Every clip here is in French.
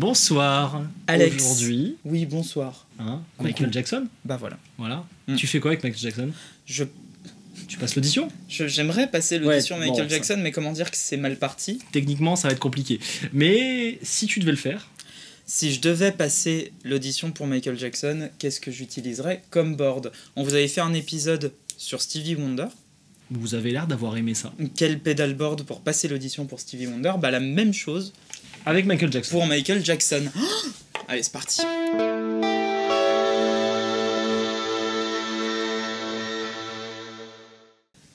Bonsoir. Alex. Aujourd'hui, Oui, bonsoir. Michael Jackson. Bah voilà. Voilà. Tu fais quoi avec Michael Jackson? Je Tu passes l'audition? J'aimerais passer l'audition Ouais, Michael bon, Jackson, mais comment dire que c'est mal parti? Techniquement, ça va être compliqué. Mais si tu devais le faire, Si je devais passer l'audition pour Michael Jackson, qu'est-ce que j'utiliserais comme board? On vous avait fait un épisode sur Stevie Wonder. vous avez l'air d'avoir aimé ça. Quel pedalboard pour passer l'audition pour Stevie Wonder? Bah la même chose Avec Michael Jackson. pour Michael Jackson. Oh, allez, c'est parti.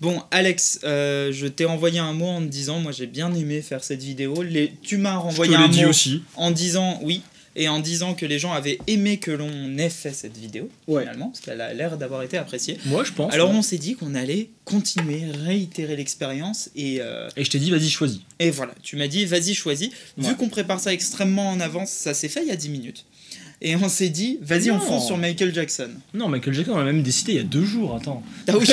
Bon, Alex, je t'ai envoyé un mot en te disant, moi j'ai bien aimé faire cette vidéo. Tu m'as renvoyé un mot aussi. en disant oui, et en disant que les gens avaient aimé que l'on ait fait cette vidéo, finalement, parce qu'elle a l'air d'avoir été appréciée. Moi, je pense. Alors on s'est dit qu'on allait continuer, réitérer l'expérience, et je t'ai dit, vas-y, choisis. et voilà, tu m'as dit, vas-y, choisis. Ouais. Vu qu'on prépare ça extrêmement en avance, ça s'est fait il y a 10 minutes. Et on s'est dit, vas-y, on Non. fonce sur Michael Jackson. Non, Michael Jackson, on a même décidé il y a 2 jours. Attends. Ah oui,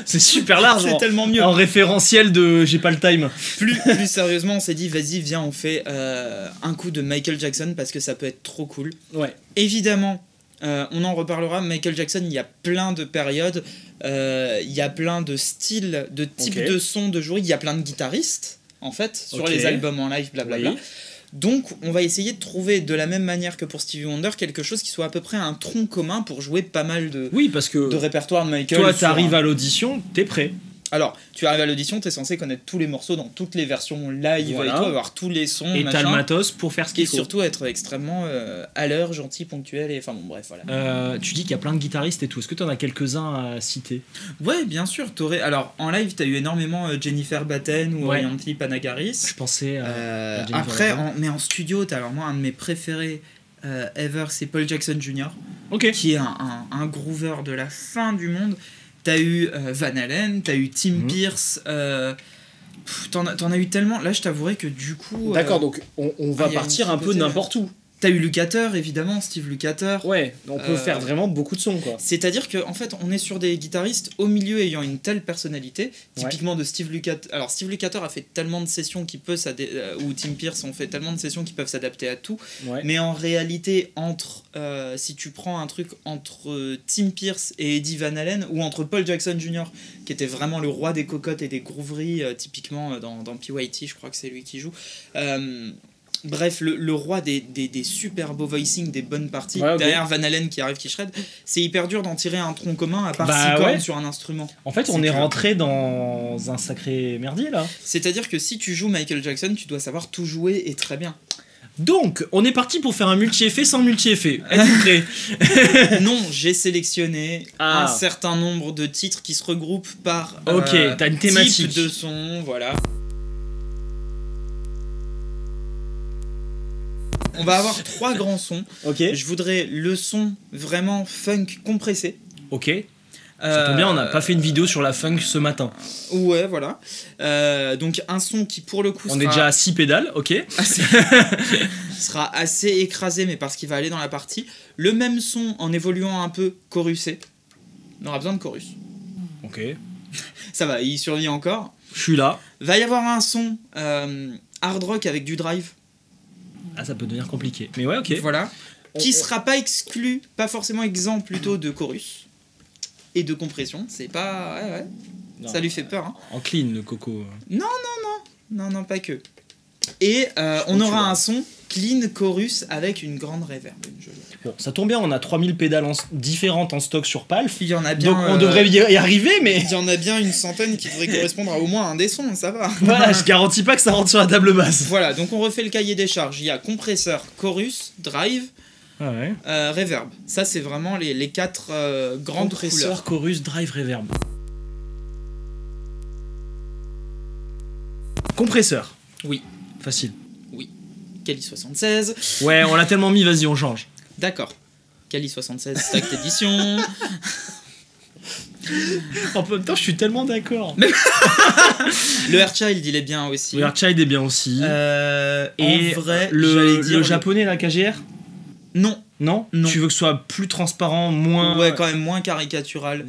C'est super large. c'est tellement mieux. En référentiel de j'ai pas le time. Plus sérieusement, on s'est dit, vas-y, viens, on fait un coup de Michael Jackson parce que ça peut être trop cool. Ouais. Évidemment, on en reparlera. Michael Jackson, il y a plein de périodes, il y a plein de styles, de types Ok. de sons, de jouer. Il y a plein de guitaristes, en fait, sur Ok. les albums en live, blablabla. Oui. Donc, on va essayer de trouver, de la même manière que pour Stevie Wonder, quelque chose qui soit à peu près un tronc commun pour jouer pas mal de Oui, parce que répertoire de Michael. toi, sur t'arrives un- à l'audition, t'es prêt. Alors, tu arrives à l'audition, t'es censé connaître tous les morceaux dans toutes les versions live Voilà. et tout, avoir tous les sons, Et t'as le machin. matos pour faire ce Et qu'il faut. surtout être extrêmement à l'heure, gentil, ponctuel, et enfin bon, bref, voilà. Tu dis qu'il y a plein de guitaristes et tout. Est-ce que t'en as quelques-uns à citer? Ouais, bien sûr, t'aurais. Alors, en live, t'as eu énormément Jennifer Batten ou Ouais. Orianthi Panagaris. Je pensais à Jennifer Après, Batten. mais en studio, t'as alors moi un de mes préférés ever, c'est Paul Jackson Jr., Ok. qui est un groover de la fin du monde. T'as eu Van Halen, t'as eu Tim Mhm. Pierce. T'en as eu tellement. Là, je t'avouerai que du coup. D'accord, donc on va il y a partir une un peu côté, n'importe où. T'as eu Lukather, évidemment, Steve Lukather. Ouais, on peut faire vraiment beaucoup de sons, quoi. C'est-à-dire qu'en fait, on est sur des guitaristes au milieu ayant une telle personnalité, typiquement de Steve Lukather. Alors, Steve Lukather a fait tellement de sessions qui peut ou Tim Pierce ont fait tellement de sessions qui peuvent s'adapter à tout. Ouais. Mais en réalité, si tu prends un truc entre Tim Pierce et Eddie Van Halen, ou entre Paul Jackson Jr., qui était vraiment le roi des cocottes et des grooveries, typiquement dans PYT, je crois que c'est lui qui joue. Bref, le roi des super beaux voicing, des bonnes parties, Ouais, ok. derrière Van Halen qui arrive, qui shred, c'est hyper dur d'en tirer un tronc commun à part Bah 6 cordes ouais. sur un instrument. En fait, on C'est est que- rentré dans un sacré merdier, là. C'est-à-dire que si tu joues Michael Jackson, tu dois savoir tout jouer et très bien. Donc, on est parti pour faire un multi-effet sans multi-effet. Êtes-vous prêts? Non, j'ai sélectionné Ah. un certain nombre de titres qui se regroupent par Ok, t'as une thématique. type de son, voilà. On va avoir 3 grands sons. Ok. Je voudrais le son vraiment funk compressé. Ok. Ça tombe bien, on n'a pas fait une vidéo sur la funk ce matin. Ouais, voilà. Donc un son qui pour le coup On est déjà à 6 pédales, ok. sera assez écrasé, mais parce qu'il va aller dans la partie. Le même son en évoluant un peu chorusé. On aura besoin de chorus. Ok. Ça va, il survit encore. Je suis là. Va y avoir un son hard rock avec du drive. Ah, ça peut devenir compliqué. Mais ouais, ok. Voilà. On- Qui on- sera pas exclu, pas forcément exempt plutôt de chorus et de compression. C'est pas. Ouais. Non. Ça lui fait peur, hein. En clean, le coco. Non, pas que. Et on tu aura vois. un son clean chorus avec une grande reverb. Bon, ça tombe bien, on a 3000 pédales différentes en stock sur Palf. Il y en a bien. Donc on devrait y arriver, mais Il y en a bien une centaine qui devrait correspondre à au moins un des sons, ça va. voilà, je garantis pas que ça rentre sur la table basse. Voilà, donc on refait le cahier des charges. Il y a compresseur, chorus, drive, Ah ouais. reverb. Ça, c'est vraiment les 4 grandes couleurs. Compresseur, chorus, drive, reverb. Compresseur. Oui. Facile. Kali 76. Ouais, on l'a tellement mis, vas-y, on change. D'accord. Kali 76, Stacked Edition. En même temps, je suis tellement d'accord. Le Airchild, il est bien aussi. Le Airchild est bien aussi. Et en vrai, le j'allais dire japonais, la KGR. Non. Non. Non. Tu veux que ce soit plus transparent, moins. Ouais, quand même moins caricatural.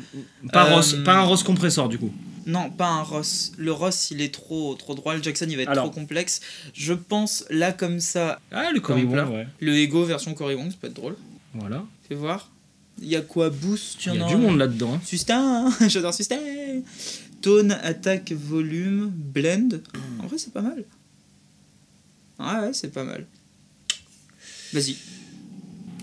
Pas un rose compresseur, du coup. Non, pas un Ross. Le Ross, il est trop droit. Le Jackson, il va être Alors. trop complexe. Je pense, là, comme ça, Ah, le Cory Comme Wong, là. ouais. le Ego version Cory Wong, ça peut être drôle. Voilà. Fais voir. Il y a quoi? Boost, Il y a du monde là-dedans. Sustain, j'adore Sustain. Tone, attaque, volume, blend. En vrai, c'est pas mal. Ouais, c'est pas mal. Vas-y.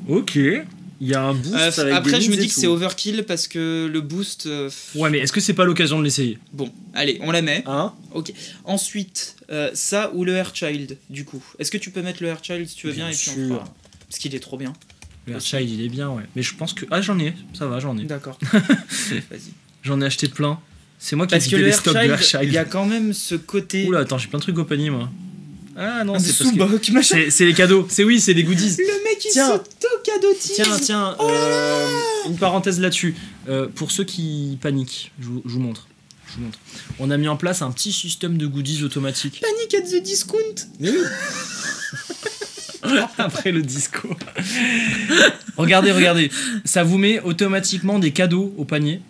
Ok. Il y a un boost avec Après, des je me lignes dis et que tout. c'est overkill parce que le boost. Ouais, mais est-ce que c'est pas l'occasion de l'essayer? Bon, allez, on la met. Hein? Ok. Ensuite, ça ou le Hairchild, du coup. Est-ce que tu peux mettre le Hairchild si tu veux bien, Bien et puis on sûr. fera. Parce qu'il est trop bien. Le Child, il est bien, ouais. Mais je pense que... Ah, j'en ai. Ça va, j'en ai. D'accord. Vas-y. J'en ai acheté plein. C'est moi qui ai Parce que vidé le les stocks de Hairchild, Hairchild. il y a quand même ce côté. Oula, attends, j'ai plein de trucs au panier, moi. Ah non, un c'est parce que... sous-boc, machin. C'est les cadeaux. C'est oui, c'est des goodies. Le mec, il Tiens. s'auto-cadotise. Tiens, une parenthèse là-dessus. Pour ceux qui paniquent, je vous montre. On a mis en place un petit système de goodies automatique. Panic at the discount. Après le disco. Regardez. Ça vous met automatiquement des cadeaux au panier.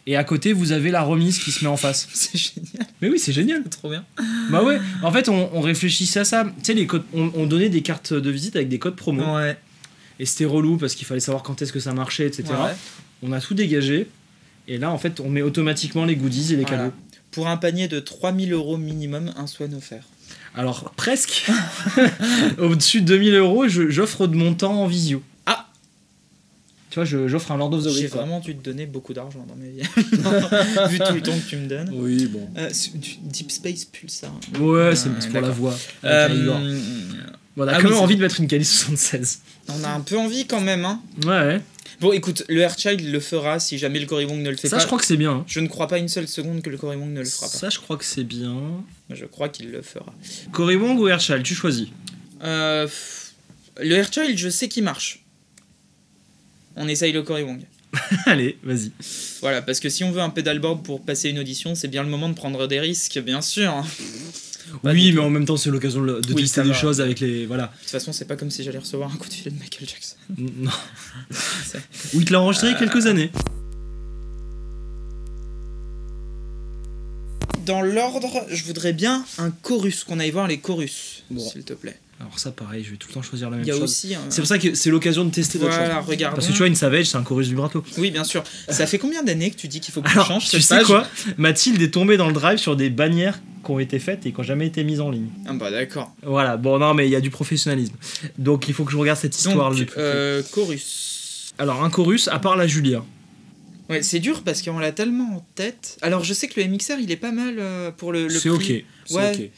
Et à côté, vous avez la remise qui se met en face. C'est génial. Mais oui, c'est génial. Trop bien. Bah ouais. En fait, on réfléchissait à ça. Tu sais, les codes, on donnait des cartes de visite avec des codes promo. Ouais. Et c'était relou parce qu'il fallait savoir quand est-ce que ça marchait, etc. Ouais. On a tout dégagé. Et là, en fait, on met automatiquement les goodies et les Voilà. cadeaux. Pour un panier de 3000 € minimum, un swan offert. Alors, presque. Au-dessus de 2000 €, j'offre de mon temps en visio. Ah. Tu vois, j'offre un Lord of the J'ai Rings. vraiment dû te donner beaucoup d'argent dans ma vie. Vu tout le temps que tu me donnes. Oui, bon. Du Deep Space Pulsar. Ouais, c'est pour la d'accord. voix. Avec Igor. Bon, on a ah quand oui, même c'est- envie de mettre une Kali 76. On a un peu envie quand même, hein. Ouais. Bon, écoute, le Hairchild le fera si jamais le Cory Wong ne le fait Ça, pas. je crois que c'est bien. hein. Je ne crois pas une seule seconde que le Cory Wong ne le fera pas. Ça, je crois que c'est bien. Mais je crois qu'il le fera. Cory Wong ou Hairchild, tu choisis. Le Hairchild, je sais qu'il marche. On essaye le Cory Wong. Allez, vas-y. Voilà, parce que si on veut un pedalboard pour passer une audition, c'est bien le moment de prendre des risques, bien sûr. Pas Oui, du mais en même temps, c'est l'occasion de Oui, tester ça des va. choses avec les. Voilà. De toute façon, c'est pas comme si j'allais recevoir un coup de fil de Michael Jackson. Non. C'est- Ou il te l'a enregistré il y a quelques années. Dans l'ordre, je voudrais bien un chorus, qu'on aille voir les chorus, Bon. s'il te plaît. Alors, ça, pareil, je vais tout le temps choisir la même Il y a chose. aussi un... C'est pour ça que c'est l'occasion de tester d'autres Voilà, choses. regarde. Parce que tu vois, une Savage, c'est un chorus vibrato. Oui, bien sûr. Ça fait combien d'années que tu dis qu'il faut que tu Alors, changes tu cette sais page quoi Mathilde est tombée dans le drive sur des bannières qui ont été faites et qui n'ont jamais été mises en ligne. Ah bah d'accord. Voilà, bon, non, mais il y a du professionnalisme. Donc, il faut que je regarde cette histoire. Donc, chorus. Alors, un chorus, à part la Julia. Ouais, c'est dur parce qu'on l'a tellement en tête. Alors, je sais que le MXR, il est pas mal pour le C'est prix. ok. C'est Ouais. ok.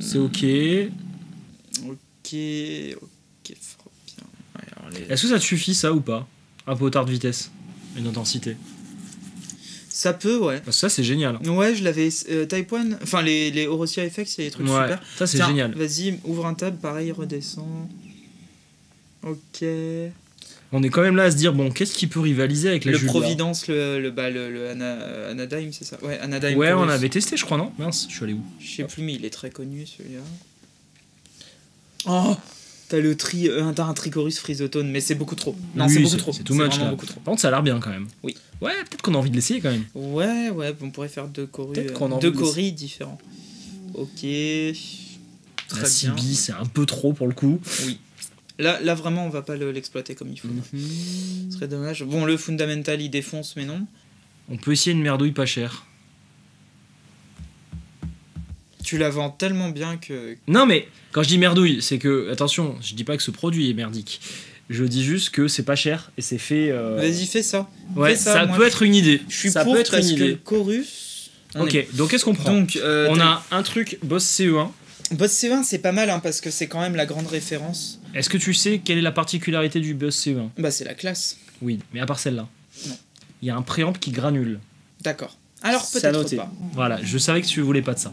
C'est Ok, ok. fort bien. Ouais, alors les- Est-ce que ça te suffit, ça, ou pas? Un potard de vitesse. Une intensité. Ça peut, ouais. Parce que ça, c'est génial. Ouais, je l'avais. Type 1, enfin les Orosia FX, c'est des trucs Ouais, super. ça, c'est Tiens, génial. Vas-y, ouvre un tab, pareil, redescends. Ok. On est quand même là à se dire, bon, qu'est-ce qui peut rivaliser avec la Le Julia? Providence, le Anadyme, c'est ça? Ouais, Anadyme. Ouais, on Chorus. avait testé, je crois, non? Mince, je suis allé où? Je sais plus, mais il est très connu celui-là. Oh! T'as le t'as un trichorus frisotone, mais c'est beaucoup trop. Non, Oui, c'est beaucoup trop. C'est too much, vraiment là. beaucoup trop. Par contre, ça a l'air bien, quand même. Oui. Ouais, peut-être qu'on a envie de l'essayer, quand même. Ouais, on pourrait faire deux Peut-être qu'on a envie deux de choris différents. Ok. La Très bien. CB, c'est un peu trop, pour le coup. Oui. Là, vraiment, on va pas l'exploiter comme il faut. Ce serait dommage. Bon, le Fundamental, il défonce, mais non. On peut essayer une merdouille pas chère. Tu la vends tellement bien que... Non, mais quand je dis merdouille, c'est que, attention, je dis pas que ce produit est merdique. Je dis juste que c'est pas cher et c'est fait. Vas-y, fais ça. Ouais, fais ça, ça moi, peut être une idée. Je suis ça pour peut être parce une que le idée. chorus... Ok, donc qu'est-ce qu'on prend? Donc, On a un truc Boss CE1. Boss C1, c'est pas mal, hein, parce que c'est quand même la grande référence. Est-ce que tu sais quelle est la particularité du Boss CE1? Bah, c'est la classe. Oui, mais à part celle-là. Non. Il y a un préamp qui granule. D'accord. Alors, C'est à peut-être noter. pas. Voilà, je savais que tu voulais pas de ça.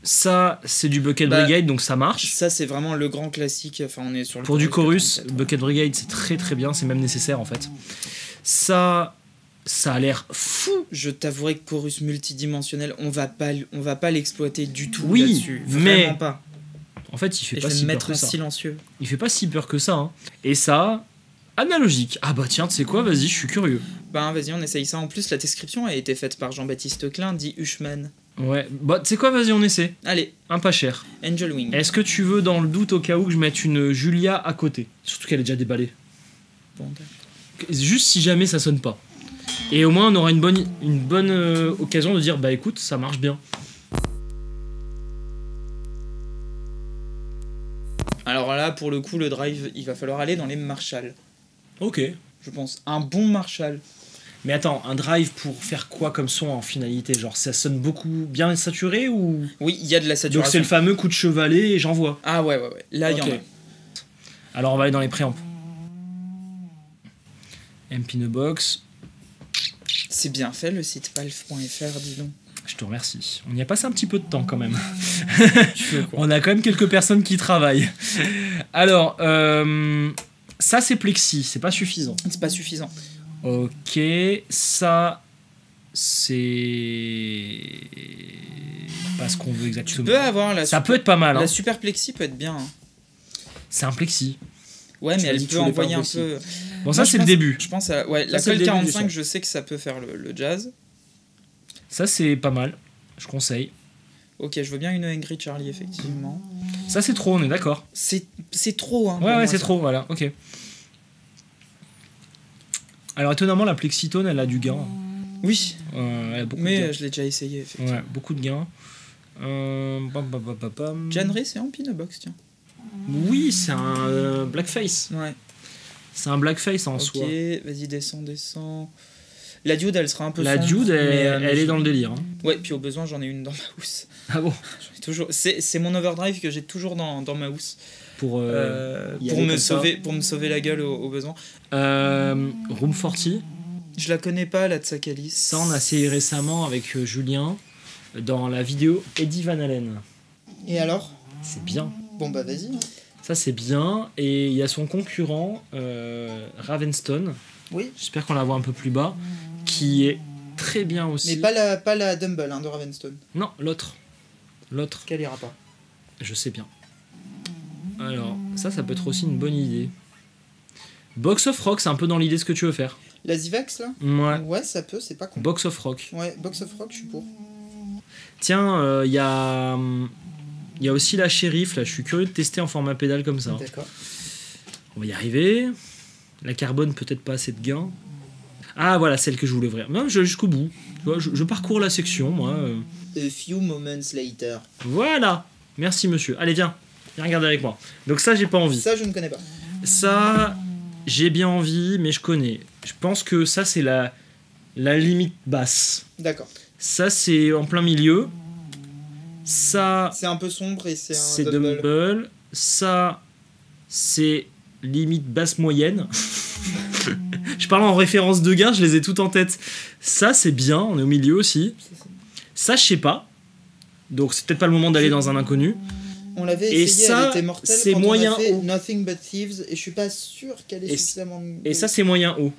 Ça, c'est du Bucket Bah, Brigade, donc ça marche. Ça, c'est vraiment le grand classique. Enfin, on est sur le Pour du chorus, 87, ouais. Bucket Brigade, c'est très très bien, c'est même nécessaire en fait. Ça a l'air fou. Je t'avouerai que chorus multidimensionnel, on va pas l'exploiter du tout Oui, là-dessus. mais Vraiment pas. En fait, il fait Et je pas vais si me peur mettre que en ça. silencieux. Il fait pas si peur que ça. Hein. Et ça, Analogique. Ah bah tiens, tu sais quoi, vas-y, je suis curieux. Ben vas-y, on essaye ça. En plus, la description a été faite par Jean-Baptiste Klein, dit Hushman. Ouais, bah tu sais quoi, vas-y, on essaie. Allez, Un pas cher. Angel Wing. Est-ce que tu veux, dans le doute, au cas où, que je mette une Julia à côté? Surtout qu'elle est déjà déballée. Bon, d'accord. Juste si jamais ça sonne pas. Et au moins, on aura une bonne occasion de dire, bah écoute, ça marche bien. Alors là, pour le coup, le drive, il va falloir aller dans les Marshall, Ok. je pense. Un bon Marshall. Mais attends, un drive pour faire quoi comme son en finalité? Genre, ça sonne beaucoup bien saturé ou... Oui, il y a de la Donc saturation. c'est le fameux coup de chevalet et j'envoie. Ah ouais. Là, il y en Ok. a. Alors on va aller dans les préamps. MP in a box. C'est bien fait, le site palf.fr, dis donc. Je te remercie. On y a passé un petit peu de temps quand même. Tu veux quoi? On a quand même quelques personnes qui travaillent. Alors, ça c'est plexi, c'est pas suffisant. C'est pas suffisant. Ok, ça c'est pas ce qu'on veut Tu exactement. peux avoir la Ça peut être pas mal. Hein. La super plexi peut être bien. Hein. C'est un plexi. Ouais, Tu mais m'as elle dit que peut tu voulais pas envoyer un un plexi. peu. Bon, Moi, ça je c'est le pense- début. Je pense à. Ouais, Ça, la c'est le Colt début du 45, son. je sais que ça peut faire le jazz. Ça c'est pas mal. Je conseille. Ok, je veux bien une Angry Charlie, effectivement. Ça c'est trop, on est d'accord. C'est trop, hein. pour Ouais, moi, c'est ça. trop, voilà, ok. Alors étonnamment, la Plexitone, elle a du gain. Oui, Elle a beaucoup de gain. mais je l'ai déjà essayé, effectivement. Ouais, beaucoup de gains. Bam. Jan Ray, c'est en Pinabox, tiens. Oui, c'est un blackface. Ouais. C'est un blackface en Ok, soi. vas-y, descends. La Dude, elle sera un peu La sombre, Dude, mais, elle est dans le délire. Hein. Ouais, puis au besoin, j'en ai une dans ma housse. Ah bon? J'en ai toujours... C'est mon overdrive que j'ai toujours dans ma housse. Pour, y Pour aller me comme ça. sauver la gueule au besoin. Room 40. Je la connais pas, la Tsakalis. Ça, on a essayé récemment avec Julien dans la vidéo Eddie Van Halen. Et alors? C'est bien. Bon, bah vas-y. Ça, c'est bien. Et il y a son concurrent, Ravenstone. Oui. J'espère qu'on la voit un peu plus bas. Qui est très bien aussi. Mais pas la Dumble de Ravenstone. Non, l'autre. L'autre, Qu'elle ira pas. je sais bien. Alors, ça peut être aussi une bonne idée. Box of Rock, c'est un peu dans l'idée de ce que tu veux faire. La Zivax, là? Ouais. Ouais, ça peut, c'est pas con. Box of Rock. Ouais, Box of Rock, je suis pour. Tiens, il y a aussi la Sheriff, là. Je suis curieux de tester en format pédale comme ça. D'accord. On va y arriver. La carbone, peut-être pas assez de gain. Ah, voilà, celle que je voulais ouvrir. Non, je vais jusqu'au bout. Tu vois, je parcours la section, moi. A few moments later. Voilà. Merci, monsieur. Allez, viens. Viens regarder avec moi. Donc ça, j'ai pas envie. Ça, je ne connais pas. Ça, j'ai bien envie, mais je connais. Je pense que ça, c'est la limite basse. D'accord. Ça, c'est en plein milieu. Ça, C'est un peu sombre et c'est un c'est double. double. Ça, c'est limite basse moyenne. Je parle en référence de gain, je les ai toutes en tête. Ça, c'est bien, on est au milieu aussi. Ça, je sais pas. Donc, c'est peut-être pas le moment d'aller dans un inconnu. On l'avait Et essayé, ça, elle était mortelle c'est quand moyen on a fait haut. Nothing But Thieves et je suis pas sûr qu'elle ait Et suffisamment... Et ça, c'est moyen haut.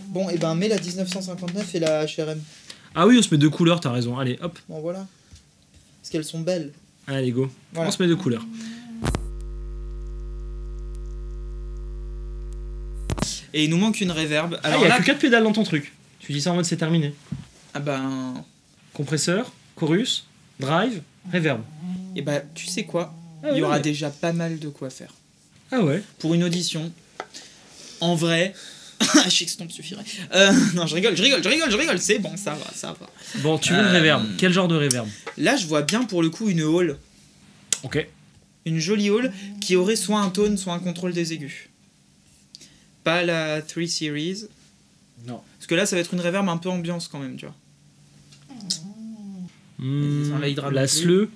Bon, et ben mets la 1959 et la HRM. Ah oui, on se met deux couleurs, t'as raison. Allez, hop. Bon, voilà. Parce qu'elles sont belles. Allez, go. Voilà. On se met deux couleurs. Et il nous manque une reverb. Ah, Alors il y a là... que 4 pédales dans ton truc. Tu dis ça en mode c'est terminé. Ah ben... Compresseur, chorus, drive, reverb. Et bah, tu sais quoi? Ah Il y ouais, aura ouais. déjà pas mal de quoi faire. Ah ouais. Pour une audition, en vrai... Shitstomp suffirait. Non, je rigole. C'est bon, ça va. Bon, tu veux une reverb. Quel genre de reverb? Là, je vois bien pour le coup une hall. Ok. Une jolie hall qui aurait soit un tone, soit un contrôle des aigus. Pas la 3 Series. Non. Parce que là, ça va être une reverb un peu ambiance quand même, tu vois. Sans la Hydra La non plus. sleu,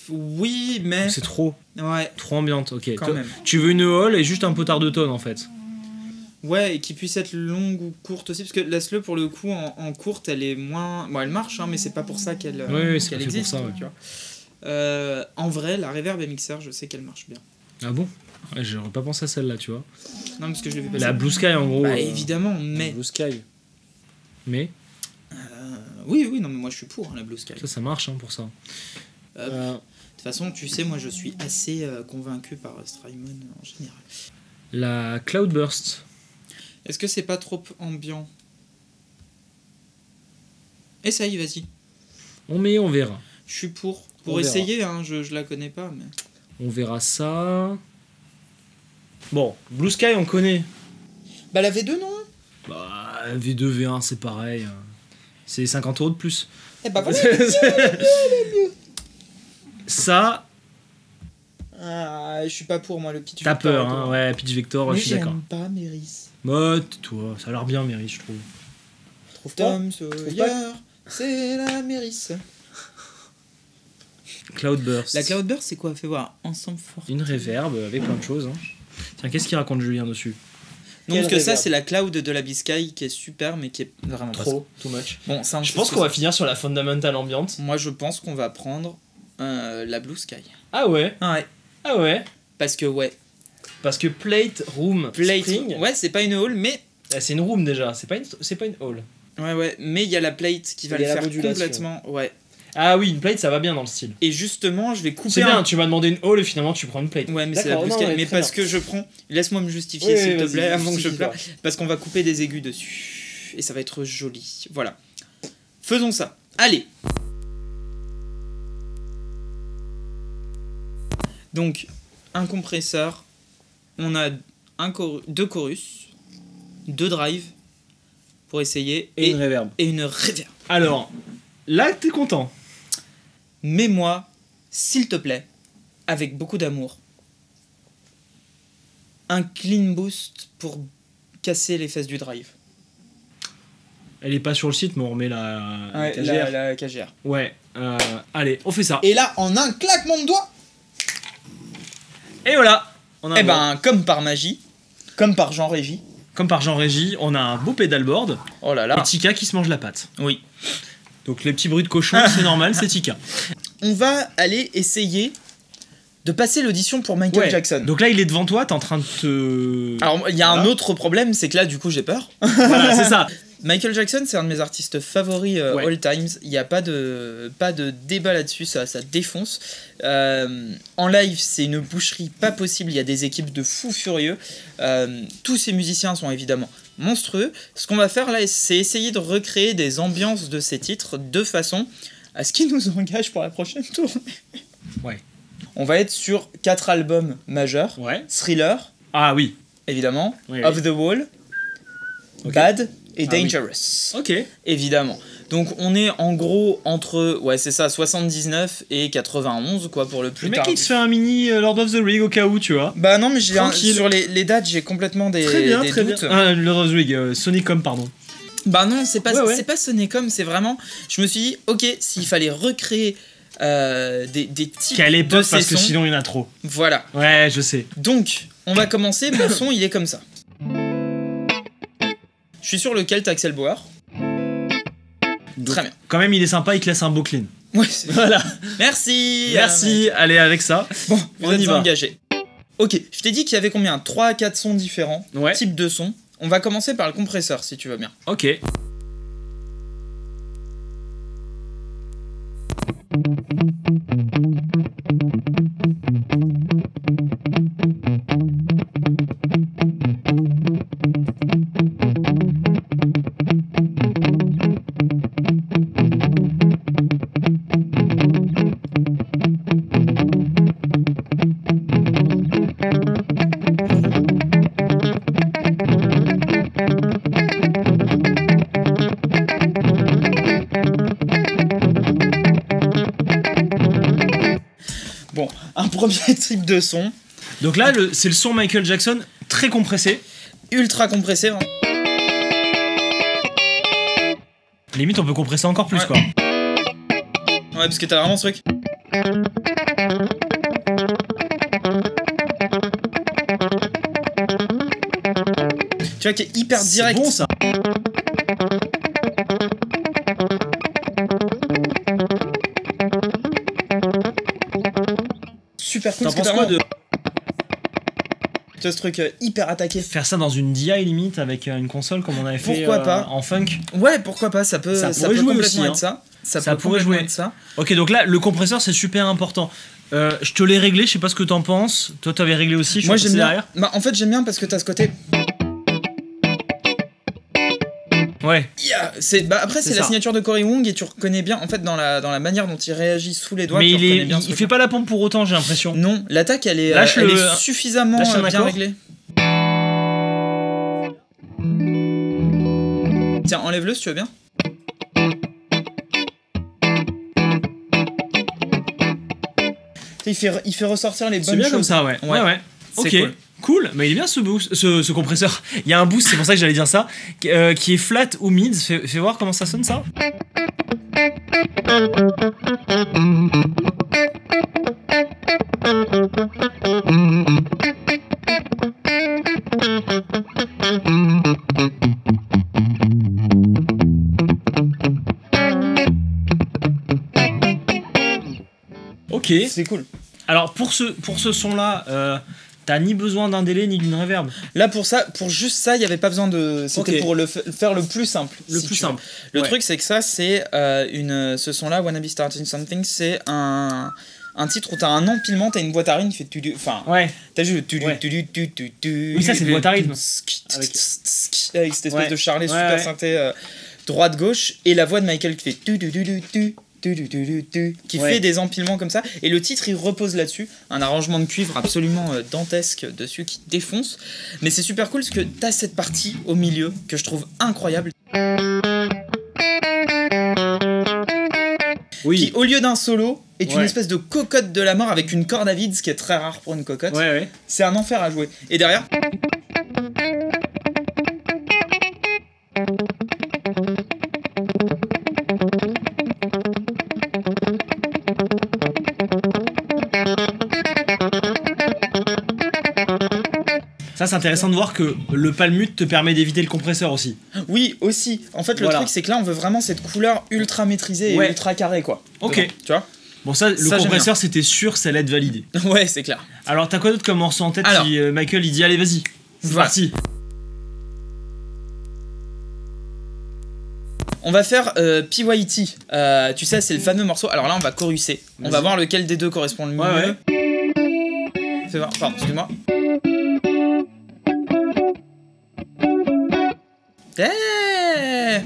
Oui, mais... c'est trop. Ouais, Trop ambiante. Ok. quand Toi, même. tu veux une hall et juste un potard de tonne en fait. Ouais, et qui puisse être longue ou courte aussi, parce que la sleu, pour le coup, en courte, elle est moins... Bon, elle marche, hein, mais c'est pas pour ça qu'elle Oui, c'est qu'elle pas fait pour existe, ça, ouais. tu vois. En vrai, la reverb mixer, je sais qu'elle marche bien. Ah bon? Ouais, j'aurais pas pensé à celle-là, tu vois. Non, parce que je l'ai vu passer. La Blue Sky en gros. Bah, évidemment, mais... Blue Sky. Mais Oui, non, mais moi, je suis pour hein, la Blue Sky. ça marche hein, pour ça. De toute façon, tu sais, moi, je suis assez convaincu par Strymon en général. La Cloudburst. Est-ce que c'est pas trop ambiant? Essaye, vas-y. On verra. Je suis pour. On Pour verra. essayer, hein, je la connais pas, mais... On verra ça. Bon, Blue Sky, on connaît. Bah la V2, non? Bah, V2, V1, c'est pareil. C'est 50 € de plus. Eh bah voilà. Ça, Ah, je suis pas pour, moi, le Pitch t'as Victor, peur, toi. hein. Ouais, Pitch Victor, Mais je suis d'accord. j'aime pas Méris. Toi, ça a l'air bien, Mary, je trouve. Trouve pas. Tom Sawyer, c'est la Méris. Cloudburst. La Cloudburst, c'est quoi? Fais voir. Ensemble fort. Une reverb avec plein de choses. Hein. Tiens, qu'est-ce qu'il raconte Julien dessus? Non, Quelle parce que ça, reverb? c'est la Cloud de la Biscay qui est super, mais qui est vraiment pas Trop, too much. ça. Bon, ça, on Je sait pense ce qu'on que va finir sur la Fundamental Ambiante. c'est. Moi, je pense qu'on va prendre la Blue Sky. Ah ouais. Ouais. Ah ouais. Parce que, ouais. Parce que Plate, Room, Plate. Spring. Ouais, c'est pas une hall, mais. C'est une room déjà, c'est pas une hall. Ouais, mais il y a la plate qui va Il y le a la faire modulation. complètement. Ouais. Ah oui, une plate ça va bien dans le style. Et justement, je vais couper C'est bien, tu m'as demandé une hall et finalement tu prends une plate. Ouais, mais c'est la D'accord, Blue non, Sky. ouais, mais très parce bien. que je prends. Laisse-moi me justifier, Oui, s'il te vas-y, plaît, avant que je justifie-toi. pleure. Parce qu'on va couper des aigus dessus. Et ça va être joli. Voilà. Faisons ça. Allez. Donc, un compresseur. On a deux chorus. Deux drives. Pour essayer. Et une reverb. et une reverb. Alors, là t'es content. Mets-moi, s'il te plaît, avec beaucoup d'amour, un clean boost pour casser les fesses du drive. Elle est pas sur le site mais on remet la Ouais, KGR. la KGR. Ouais, allez, on fait ça. Et là, en un claquement de doigts, Et voilà. On a eh un ben, comme par magie, comme par Jean Régie, comme par Jean Régie, on a un beau pédalboard oh là et là, Tika qui se mange la patte. oui. Donc les petits bruits de cochon, c'est normal, c'est Tika. On va aller essayer de passer l'audition pour Michael Ouais. Jackson. Donc là, il est devant toi, t'es en train de te. Alors, il y a un Voilà. autre problème, c'est que là, du coup, j'ai peur. Voilà, c'est ça. Michael Jackson, c'est un de mes artistes favoris Ouais. all times. Il n'y a pas de débat là-dessus, ça défonce. En live, c'est une boucherie pas possible. Il y a des équipes de fous furieux. Tous ces musiciens sont évidemment monstrueux. Ce qu'on va faire là, c'est essayer de recréer des ambiances de ces titres de façon à ce qui nous engage pour la prochaine tournée. Ouais. On va être sur 4 albums majeurs. Ouais. Thriller, Ah oui. évidemment. Oui, Off the Wall, Ok. Bad et Ah oui. Dangerous. Ok. Évidemment. Donc on est en gros entre, ouais c'est ça, 79 et 91 quoi pour le plus Le mec, tard. il se fait un mini Lord of the Ring au cas où, tu vois. Bah non mais Tranquille. sur les dates j'ai complètement des, Très bien, des très doutes. bien. Ah, Lord of the Ring, Sonicom, pardon. Bah non c'est pas, Ouais. c'est pas sonné comme, c'est vraiment, je me suis dit ok s'il fallait recréer des types Qu'à de l'époque, ces parce que sons, sinon il y en a trop. voilà. Ouais, je sais. Donc on va commencer, mon son il est comme ça. Je suis sur lequel t'as Axel Bauer. Très bien. Quand même, il est sympa, il te laisse un beau clean. Ouais, Voilà. merci. Merci, allez avec ça. Bon, vous On êtes y va. engagés. Ok, je t'ai dit qu'il y avait combien 3 à 4 sons différents, Ouais. types de sons. On va commencer par le compresseur, si tu veux bien. Ok. Bon, un premier type de son, Donc là, c'est le son Michael Jackson très compressé. ultra compressé. Hein. Limite, on peut compresser encore plus, Ouais. quoi. Ouais, parce que t'as vraiment ce truc. Tu vois, qui est hyper direct. C'est bon, ça. Super cool. T'en parce que penses t'as quoi vraiment- de Tu vois ce truc hyper attaqué. faire ça dans une DI limite avec une console comme on avait fait Pourquoi pas en funk? Ouais, pourquoi pas, ça peut, Ça ça pourrait peut jouer complètement aussi, être ça. Ça Ça peut pourrait complètement jouer. être ça. Ok, donc là, le compresseur, c'est super important. Je te l'ai réglé, je sais pas ce que t'en penses. Toi, t'avais réglé aussi, je Moi suis j'aime passé bien. derrière. Bah, en fait, j'aime bien parce que t'as ce côté. Ouais. Yeah après, c'est C'est la ça. signature de Cory Wong et tu reconnais bien, en fait, dans la manière dont il réagit sous les doigts. Mais tu il, reconnais bien ce il truc. fait pas la pompe pour autant, j'ai l'impression. Non, l'attaque, elle est, Lâche elle le- est suffisamment lâche un bien accord. réglée. Tiens, enlève-le si tu veux bien. Il fait ressortir les bonnes C'est bien choses. comme ça, ouais. Ouais. C'est Ok. cool. Cool, mais il est bien ce boost, ce compresseur. Il y a un boost, c'est pour ça que j'allais dire ça, qui est flat ou mid. Fais voir comment ça sonne ça. Ok. C'est cool. Alors pour ce son-là, t'as ni besoin d'un délai ni d'une reverb. Là, pour juste ça, il n'y avait pas besoin de. C'était Ok. pour faire le plus simple. Le si plus tu veux. simple. Le Ouais. truc, c'est que ça, c'est ce son-là, Wanna Be Starting Something, c'est un titre où t'as un empilement, t'as une boîte à rythme qui fait tudu. Enfin, Ouais. t'as juste le Ouais. tudu. Oui, ça, c'est une boîte à rythme. Avec cette espèce Ouais. de charlet Ouais, super ouais. synthé droite-gauche. Et la voix de Michael qui fait qui Ouais. fait des empilements comme ça, et le titre il repose là-dessus, un arrangement de cuivre absolument dantesque dessus qui défonce, mais c'est super cool parce que t'as cette partie au milieu que je trouve incroyable, Oui. qui au lieu d'un solo est une Ouais. espèce de cocotte de la mort avec une corde à vide, ce qui est très rare pour une cocotte. Ouais. C'est un enfer à jouer. Et derrière, Ça, c'est intéressant de voir que le palmute te permet d'éviter le compresseur aussi. oui aussi, en fait le Voilà. truc c'est que là on veut vraiment cette couleur ultra maîtrisée et Ouais. ultra carrée quoi. Ok. Dedans, tu vois. Bon, ça, le Ça, j'aime compresseur, c'était sûr, ça allait être validé. Ouais, c'est clair. Alors, t'as quoi d'autre comme morceau en tête Alors. si Michael, il dit, allez, vas-y, c'est Voilà. parti. On va faire PYT. Tu sais, c'est le fameux morceau. Alors là, on va choruser. On va Vas-y. voir lequel des deux correspond le mieux. Ouais. Fais voir. Pardon, excuse-moi. Eh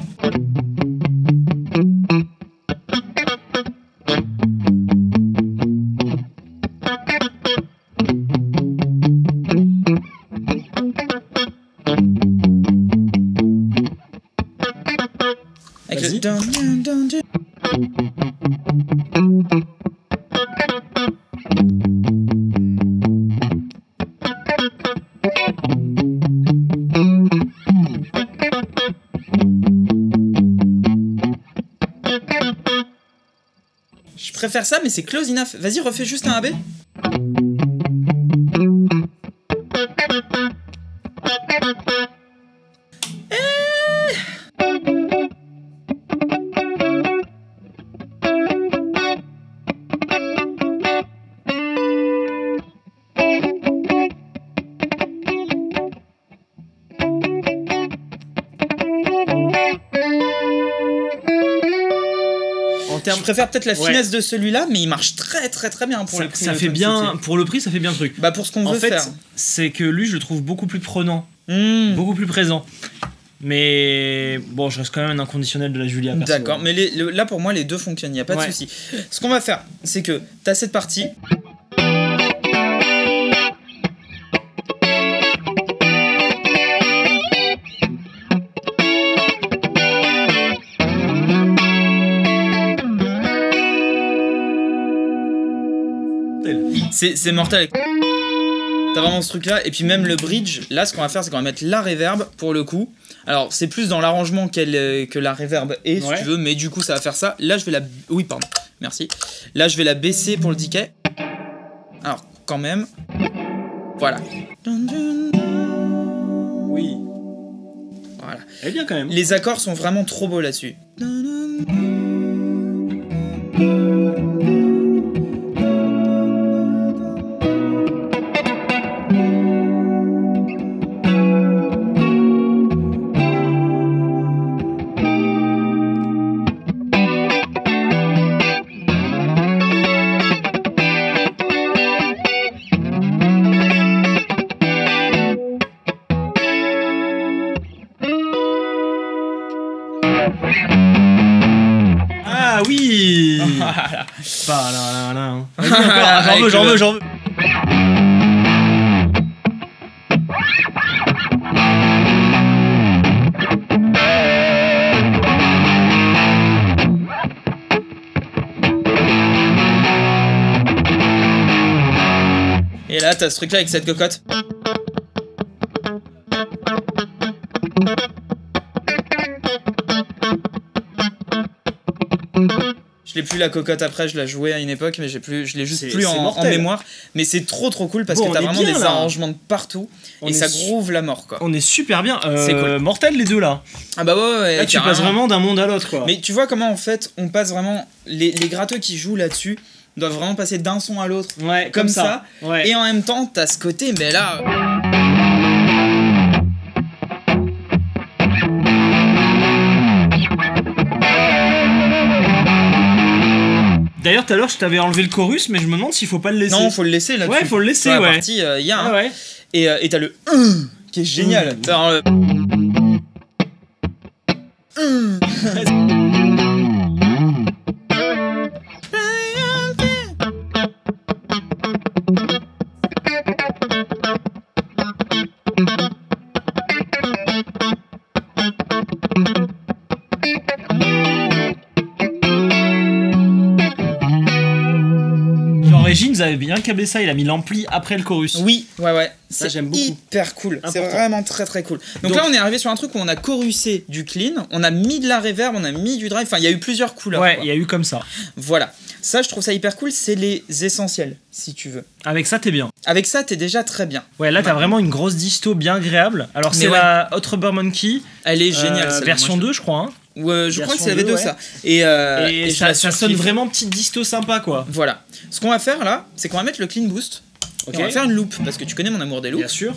Avec Vas-y. le dun, dun, dun, dun. Je préfère ça, mais c'est close enough. Vas-y, refais juste un AB. Je préfère peut-être la Ouais. finesse de celui-là, mais il marche très très très bien pour le prix. Ça le fait Tom bien, City. pour le prix, ça fait bien le truc. Bah pour ce qu'on En veut fait, faire. c'est que lui, je le trouve beaucoup plus prenant, Hmm. beaucoup plus présent. Mais bon, je reste quand même un inconditionnel de la Julia. perso. D'accord, mais là pour moi les deux fonctionnent, il n'y a pas de Ouais. souci. Ce qu'on va faire, c'est que tu as cette partie. C'est mortel. T'as vraiment ce truc là, et puis même le bridge, là ce qu'on va faire c'est qu'on va mettre la reverb pour le coup. Alors c'est plus dans l'arrangement que la reverb est si Ouais. tu veux, mais du coup ça va faire ça. Là je vais la... Oui pardon, merci. Là je vais la baisser pour le decay. Alors quand même. Voilà. Oui. Voilà. Elle est bien quand même. Les accords sont vraiment trop beaux là-dessus. Pas là, là, hein. Vas-y, encore. J'en veux. Et là, t'as ce truc là avec cette cocotte. Je l'ai plus la cocotte après, je la jouais à une époque, mais je l'ai juste plus en mémoire. Mais c'est trop cool parce que t'as vraiment des arrangements de partout et ça groove la mort quoi. On est super bien. C'est cool. Mortel les deux là. Ah bah ouais. Là tu passes vraiment d'un monde à l'autre quoi. Mais tu vois comment en fait on passe vraiment les gratteux qui jouent là-dessus doivent vraiment passer d'un son à l'autre. Ouais, comme ça. Ouais. Et en même temps t'as ce côté mais là. D'ailleurs, tout à l'heure, je t'avais enlevé le chorus, mais je me demande s'il faut pas le laisser. Non, faut le laisser là-dessus. Ouais, faut le laisser, dans la ouais. partie, y a, ouais. Et t'as le qui est génial. T'as le... Régine, vous avez bien câblé ça, il a mis l'ampli après le chorus. Oui, ouais. Ça, j'aime beaucoup. Hyper cool. C'est vraiment très cool. Donc là, on est arrivé sur un truc où on a chorusé du clean, on a mis de la reverb, on a mis du drive. Enfin, il y a eu plusieurs couleurs. Ouais, il y a eu comme ça. Voilà. Ça, je trouve ça hyper cool. C'est les essentiels, si tu veux. Avec ça, t'es bien. Avec ça, t'es déjà très bien. Ouais, là, t'as vraiment une grosse disto bien agréable. Alors, c'est la Hot Rubber Monkey. Elle est géniale. Version 2, je crois. Hein. Je crois que c'est la V2 ça. Et ça sonne vraiment petite disto sympa quoi. Voilà. Ce qu'on va faire là, c'est qu'on va mettre le clean boost. Okay. Et on va faire une loop parce que tu connais mon amour des loops. Bien sûr.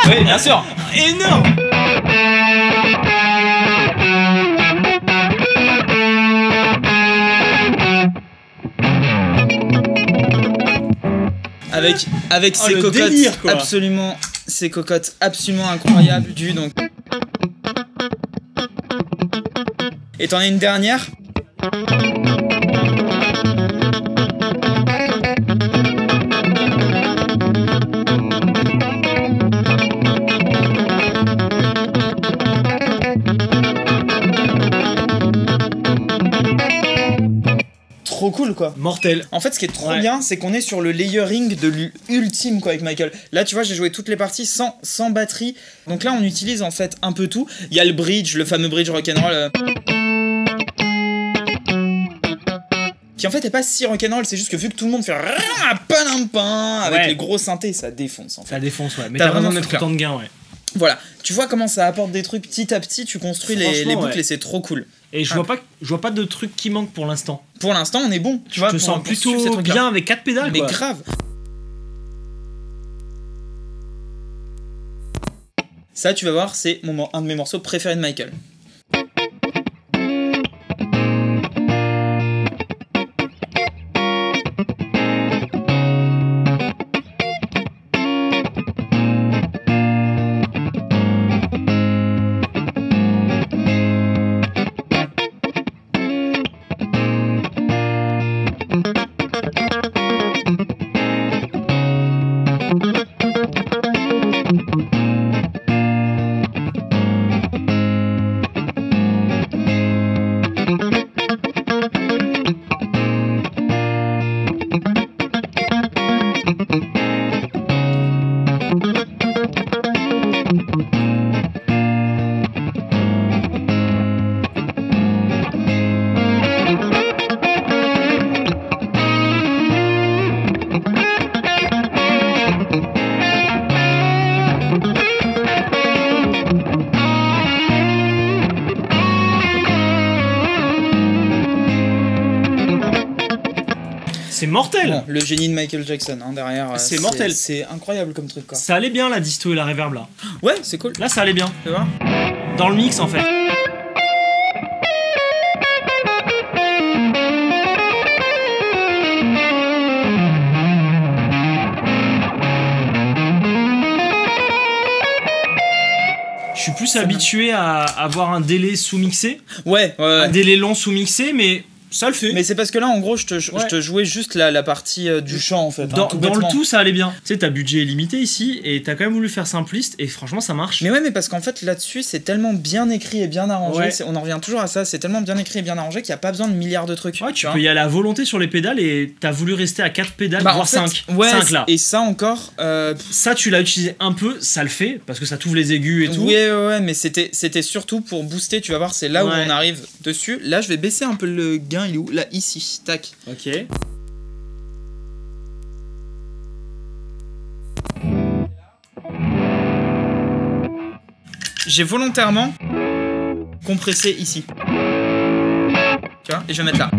Oui, bien sûr. Énorme. Avec ces cocottes délire, absolument, ces cocottes absolument incroyables du donc. Et t'en as une dernière. Trop cool quoi. Mortel. En fait ce qui est trop bien c'est qu'on est sur le layering de l'ultime quoi avec Michael. Là tu vois j'ai joué toutes les parties sans batterie. Donc là on utilise en fait un peu tout. Il y a le bridge, le fameux bridge rock'n'roll. Qui en fait est pas si rock'n'roll, c'est juste que vu que tout le monde fait avec les gros synthés, ça défonce en fait. Ça défonce mais t'as vraiment mettre autant de gain Voilà, tu vois comment ça apporte des trucs petit à petit, tu construis les boucles et c'est trop cool. Et je vois pas de trucs qui manquent pour l'instant. Pour l'instant, on est bon, tu vois. Je te sens plutôt bien avec 4 pédales. Mais grave. Ça, tu vas voir, c'est un de mes morceaux préférés de Michael. C'est mortel. Bon, le génie de Michael Jackson hein, derrière. C'est mortel. C'est incroyable comme truc quoi. Ça allait bien la disto et la reverb là. Ouais, c'est cool. Là ça allait bien. Tu vois. Dans le mix en fait. Je suis plus habitué à avoir un délai sous-mixé. Ouais. Un délai long sous-mixé, mais ça le fait. Mais c'est parce que là, en gros, je te jouais juste la partie du chant, en fait. Dans hein, le tout, ça allait bien. Tu sais, ta budget est limité ici, et t'as quand même voulu faire simpliste, et franchement, ça marche. Mais ouais, mais parce qu'en fait, là-dessus, c'est tellement bien écrit et bien arrangé. Ouais. On en revient toujours à ça. C'est tellement bien écrit et bien arrangé qu'il n'y a pas besoin de milliards de trucs. Ouais, tu peux y aller à volonté sur les pédales, et t'as voulu rester à 4 pédales, voire 5. Ouais, 5 là. Et ça encore. Ça, tu l'as utilisé un peu, ça le fait, parce que ça t'ouvre les aigus et tout. Ouais, mais c'était surtout pour booster. Tu vas voir, c'est là où on arrive dessus. Là, je vais baisser un peu le gain. Il est où? Là, ici. Tac. Ok. J'ai volontairement compressé ici. Tu vois? Et je vais mettre là.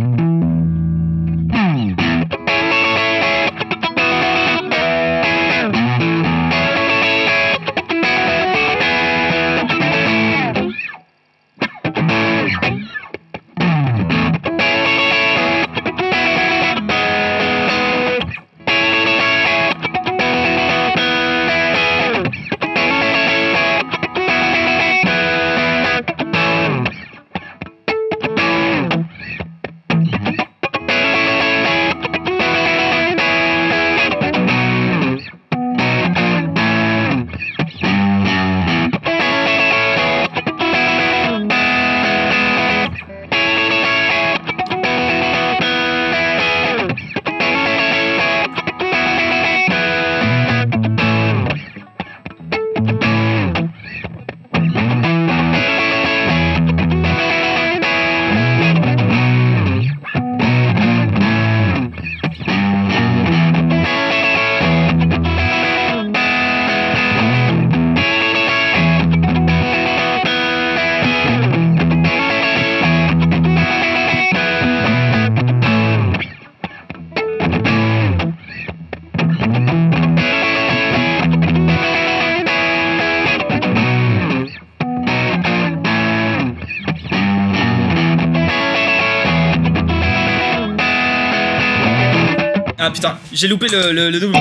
Ah putain, j'ai loupé le double.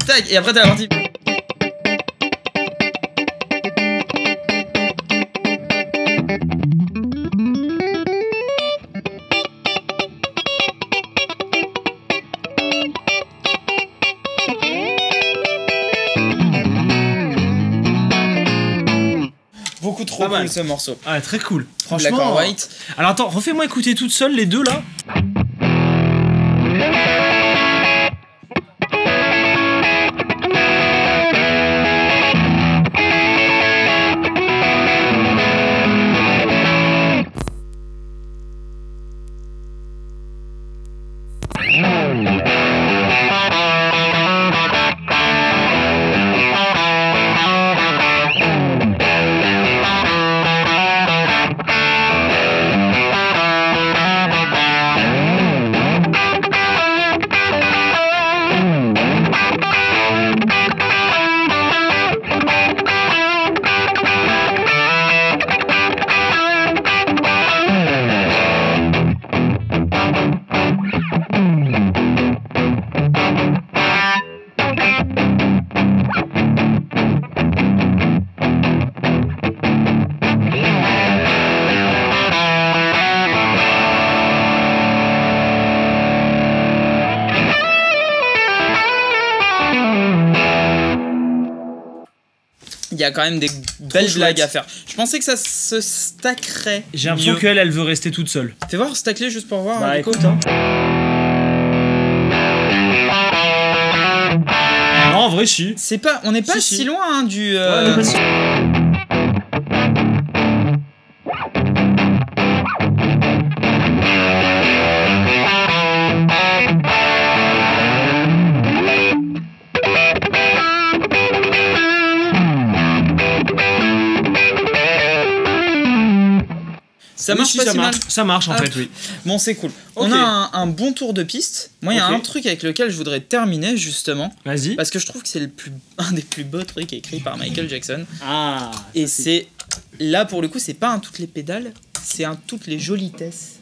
Tac, et après t'as la partie. Beaucoup trop Pas cool mal. ce morceau. Ah, très cool. Black Franchement. or White. Alors attends, refais-moi écouter toute seule les deux là. Il y a quand même des belles blagues à faire. Je pensais que ça se stackerait. J'ai l'impression mieux. qu'elle veut rester toute seule. Fais voir, stacker juste pour voir. Bah du coup. écoute, hein. Non, en vrai, si. C'est pas, on n'est pas Si. si loin hein, du. Ouais, on est pas si- Ça Oui, marche si, pas ça si marche. mal. Ça marche en Hop. fait, oui. Bon, c'est cool. Ok. On a un bon tour de piste. Moi, il y a Ok. un truc avec lequel je voudrais terminer, justement. Vas-y. Parce que je trouve que c'est un des plus beaux trucs écrits par Michael Jackson. Ah. Et c'est. Là, pour le coup, c'est pas un toutes les pédales, c'est un toutes les jolitesses.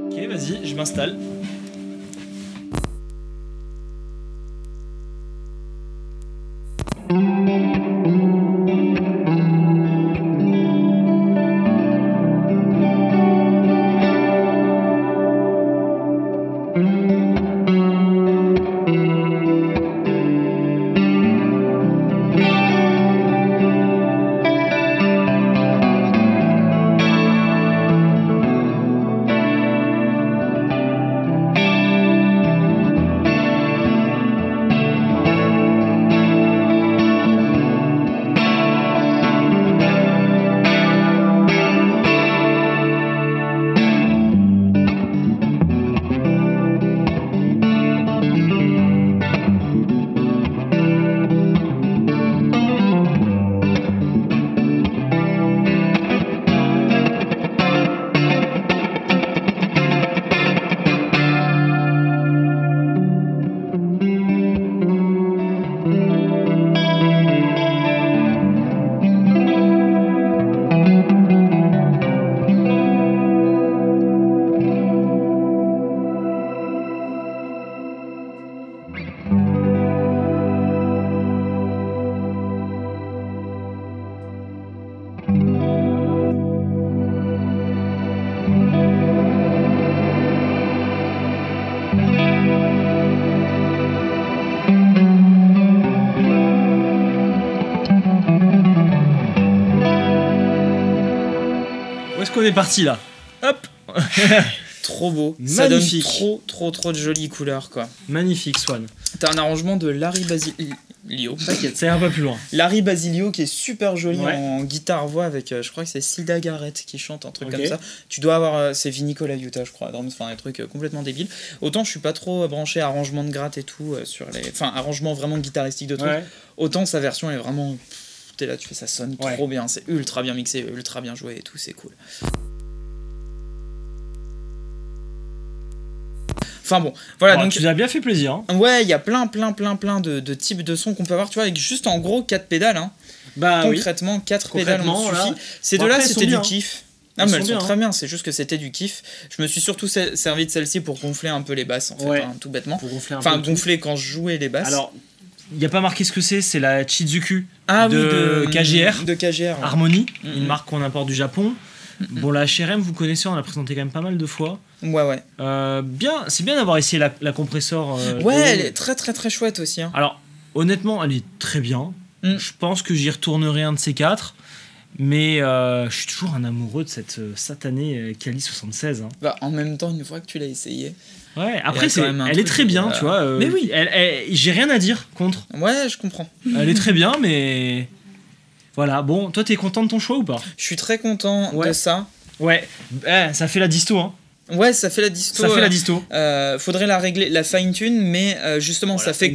Ok, vas-y, je m'installe. Où est-ce qu'on est parti là? Hop. Trop beau. Ça donne Magnifique. trop de jolies couleurs, quoi. Magnifique, Swan. T'as un arrangement de Larry Basilio. T'inquiète, ça ira pas plus loin. Larry Basilio qui est super joli Ouais. en guitare-voix avec, je crois que c'est Sida Garrett qui chante un truc Ok. comme ça. Tu dois avoir, c'est Vinicola Utah, je crois, enfin un truc complètement débile. Autant je suis pas trop branché arrangement de gratte et tout, sur les... Enfin, arrangement vraiment guitaristique de trucs. Ouais. Autant sa version est vraiment... T'es là, tu fais ça sonne Ouais. trop bien, c'est ultra bien mixé, ultra bien joué et tout, c'est cool. Enfin bon, voilà, Bon, donc tu nous as bien fait plaisir. Hein. ouais, il y a plein de types de sons qu'on peut avoir, tu vois, avec juste en gros 4 pédales, hein. Bah oui. Concrètement, 4 pédales Concrètement, on là. suffit. Ces Bon, deux-là, après, elles sont c'était du bien. kiff. Elles Non, mais sont elles sont bien, très hein. bien, c'est juste que c'était du kiff. Je me suis surtout servi de celle-ci pour gonfler un peu les basses, en fait, Ouais. hein, tout bêtement. Pour gonfler un Enfin, peu. gonfler quand je jouais les basses. Alors, il n'y a pas marqué ce que c'est la Chizuku ah, de KGR. De KGR. ouais. Harmony, Mhm. une marque qu'on importe du Japon. Bon, la HRM, vous connaissez, on l'a présenté quand même pas mal de fois. Ouais. Bien, c'est bien d'avoir essayé la compressor. Ouais, de- elle est très chouette aussi. Hein. Alors, honnêtement, elle est très bien. Mm. Je pense que j'y retournerai un de ces quatre. Mais je suis toujours un amoureux de cette satanée Kali 76. Hein. Bah, en même temps, une fois que tu l'as essayé. Ouais, Il y après, a quand même un elle est truc, très bien, tu vois. Mais oui. J'ai rien à dire contre. Ouais, je comprends. Elle est très bien, mais. Voilà, bon, toi, t'es content de ton choix ou pas? Je suis très content Ouais. de ça. Ouais, ça fait la disto, hein. Ouais, ça fait la disto. Ça fait la disto. Faudrait la régler, la fine-tune, mais justement, ça fait.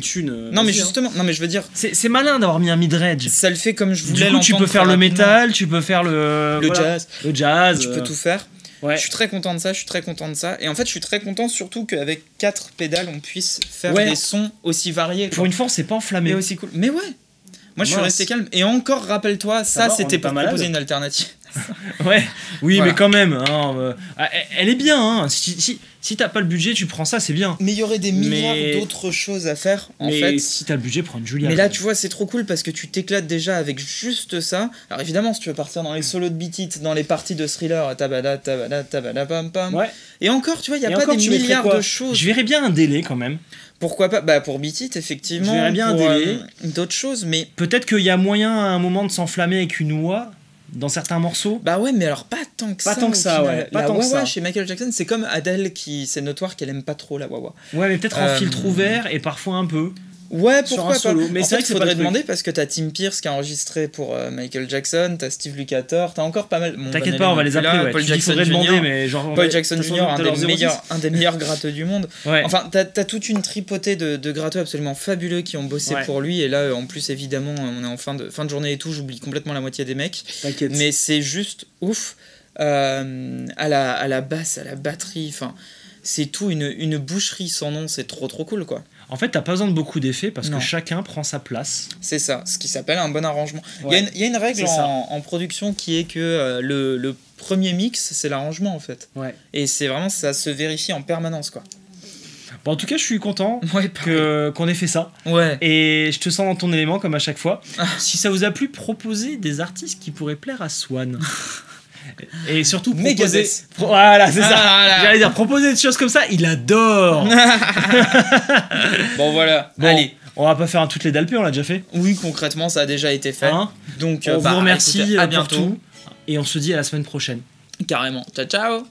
Non, mais justement, non, mais je veux dire, C'est malin d'avoir mis un mid-range. ça le fait comme je Du voulais coup, l'entendre. tu peux faire très le rapidement. métal, tu peux faire le voilà, jazz. le jazz. Tu peux tout faire. Ouais. Je suis très content de ça, Et en fait, je suis très content surtout qu'avec 4 pédales, on puisse faire Ouais. des sons aussi variés. Pour quoi. une fois, c'est pas enflammé. Et aussi cool. Mais ouais. Moi, je suis Mince. resté calme. Et encore, rappelle-toi, ça, va, on c'était est pas pour malade. proposer une alternative. Ouais. Oui, Voilà. mais quand même. Hein, elle est bien. Hein. Si t'as pas le budget, tu prends ça, c'est bien. Mais il y aurait des milliards Mais- d'autres choses à faire, en mais fait. si t'as le budget, prends une Julia. Mais là, tu vois, c'est trop cool parce que tu t'éclates déjà avec juste ça. Alors évidemment, si tu veux partir dans les solos de beat it, dans les parties de thriller, tabada, pam pam. Ouais. Et encore, tu vois, il y a Et pas encore, des tu mettrais milliards quoi de choses. Je verrais bien un délai quand même. Pourquoi pas? Bah pour beat it, effectivement. Je verrais bien un pour, délai. d'autres choses, mais Peut-être qu'il y a moyen à un moment de s'enflammer avec une oie dans certains morceaux. bah ouais, mais alors pas tant que Pas ça. tant que au ça, final. ouais, pas La tant que wah-wah ça. chez Michael Jackson, c'est comme Adele qui, c'est notoire qu'elle aime pas trop la wah-wah. Ouais, mais peut-être en Euh, filtre ouvert et parfois un peu. Ouais, sur pourquoi un solo. pas. Mais En c'est fait, vrai que c'est pas faudrait le truc. demander parce que t'as Tim Pierce qui a enregistré pour Michael Jackson, t'as Steve Lukather, t'as encore pas mal. Bon, T'inquiète Van pas, on va Halen les est plus appeler. là, Ouais. Paul Tu dis, Jackson faudrait Jr. demander, mais genre. Paul Jackson t'as Jr., sans doute leur 06. un des meilleurs gratteux du monde. Ouais. Enfin, t'as toute une tripotée de gratteux absolument fabuleux qui ont bossé Ouais. pour lui. Et là, en plus, évidemment, on est en fin de journée et tout, j'oublie complètement la moitié des mecs. T'inquiète. Mais c'est juste ouf. À la basse, à la batterie, enfin, c'est tout une boucherie sans nom, c'est trop cool, quoi. En fait, t'as pas besoin de beaucoup d'effets parce Non. que chacun prend sa place. C'est ça, ce qui s'appelle un bon arrangement. Ouais. Il y a une règle C'est ça. en production qui est que le premier mix, c'est l'arrangement, en fait. Ouais. Et c'est vraiment, ça se vérifie en permanence, quoi. Bon, en tout cas, je suis content Ouais, pareil. qu'on ait fait ça. Ouais. Et je te sens dans ton élément comme à chaque fois. Si ça vous a plu, proposez des artistes qui pourraient plaire à Swan. Et surtout, proposer. Megadeth. Voilà, c'est ça. Voilà. J'allais dire, proposer des choses comme ça, il adore. Bon, voilà. Bon, Allez. on va pas faire un toutes les dalpés, on l'a déjà fait. Oui, concrètement, ça a déjà été fait. Hein Donc, On vous remercie écoutez, à pour bientôt. tout. Et on se dit à la semaine prochaine. Carrément. Ciao, ciao.